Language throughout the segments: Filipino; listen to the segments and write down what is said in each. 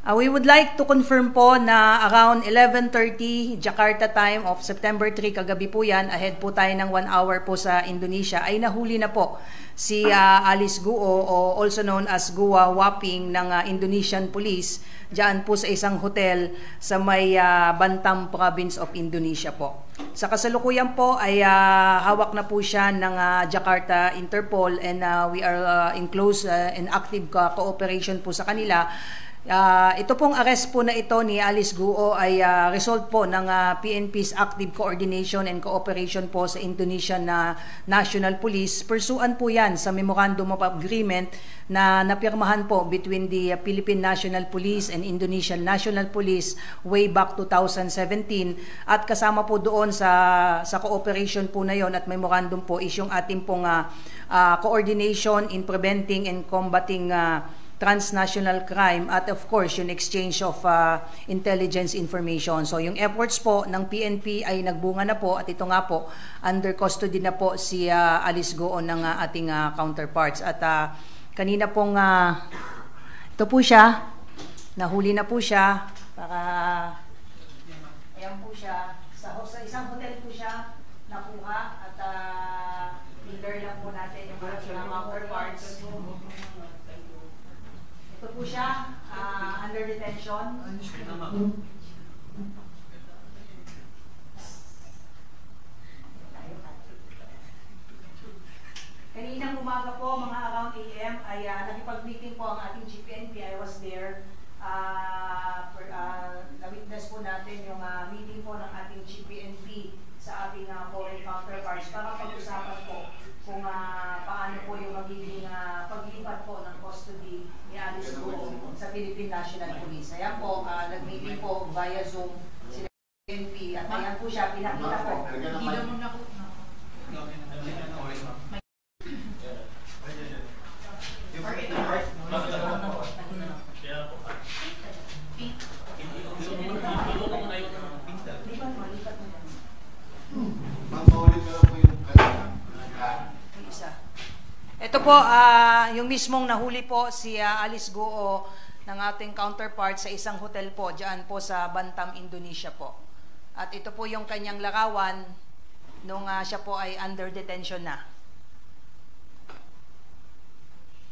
We would like to confirm po na around 11:30 Jakarta time of September 3, kagabi po yan, ahead po tayo ng 1 hour po sa Indonesia, ay nahuli na po si Alice Guo, o also known as Gua Waping, ng Indonesian Police diyan po sa isang hotel sa may Bantam Province of Indonesia po. Sa kasalukuyan po ay hawak na po siya ng Jakarta Interpol, and we are in close and active cooperation po sa kanila. Ito pong arrest po na ito ni Alice Guo ay result po ng PNP's active coordination and cooperation po sa Indonesian National Police. Pursuant po yan sa Memorandum of Agreement na napirmahan po between the Philippine National Police and Indonesian National Police way back 2017, at kasama po doon sa cooperation po na yon at memorandum po is yung ating pong coordination in preventing and combating transnational crime, at of course yung exchange of intelligence information. So yung efforts po ng PNP ay nagbunga na po, at ito nga po under custody na po si Alice Guo ng ating counterparts. At kanina pong ito po siya, nahuli na po siya, para ayan po siya, sa isang hotel po siya nakuha, at leader lang po natin yung ating counterparts. Ito po siya, under detention. Kaninang umaga po, mga around AM, ay nakipag-meeting po ang ating GPNP. I was there. Na-witness po natin yung meeting po ng ating GPNP sa ating foreign counterparts para pag-usapan po kung paano po yung magiging paglipat po ng custody ni Alice Guo sa Philippine National Police. Ayan po, nag-meeting po via Zoom sila PNP, at ayan po siya, pinakita po. Ito po, yung mismong nahuli po si Alice Guo ng ating counterpart sa isang hotel po, dyan po sa Bantam, Indonesia po. At ito po yung kanyang larawan nung siya po ay under detention na.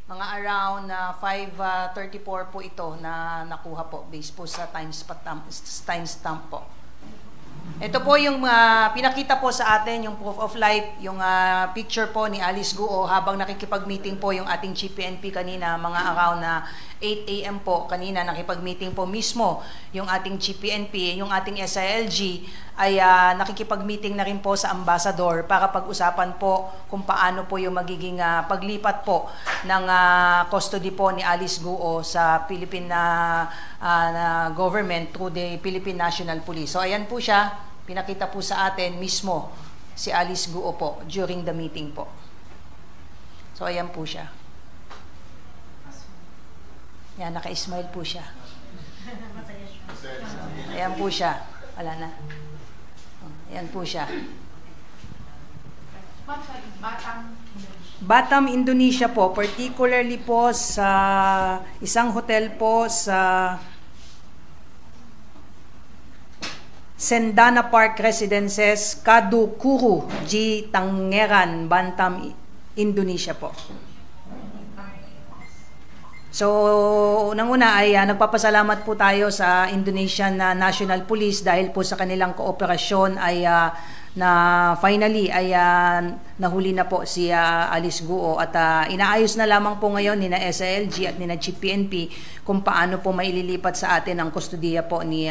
Mga around 5:34 po ito na nakuha po, based po sa timestamp po. Ito po yung pinakita po sa atin, yung proof of life, yung picture po ni Alice Guo habang nakikipag-meeting po yung ating GPNP kanina, mga around 8 AM po kanina, nakipag-meeting po mismo yung ating GPNP, yung ating SILG ay nakikipag-meeting na rin po sa ambassador para pag-usapan po kung paano po yung magiging paglipat po ng custody po ni Alice Guo sa Philippine government through the Philippine National Police. So ayan po siya, pinakita po sa atin mismo si Alice Guo po during the meeting po. So ayan po siya. Yan, naka-smile po siya. Ayan po siya. Wala na. Ayan po siya. Batam, Indonesia po. Particularly po sa isang hotel po sa Sendana Park Residences, Kadukuru, G. Tangeran, Bantam, Indonesia po. So, unang-una ay nagpapasalamat po tayo sa Indonesian National Police dahil po sa kanilang kooperasyon ay na finally ay nahuli na po si Alice Guo, at inaayos na lamang po ngayon ni na SILG at ni na GPNP kung paano po maililipat sa atin ang kustodiya po ni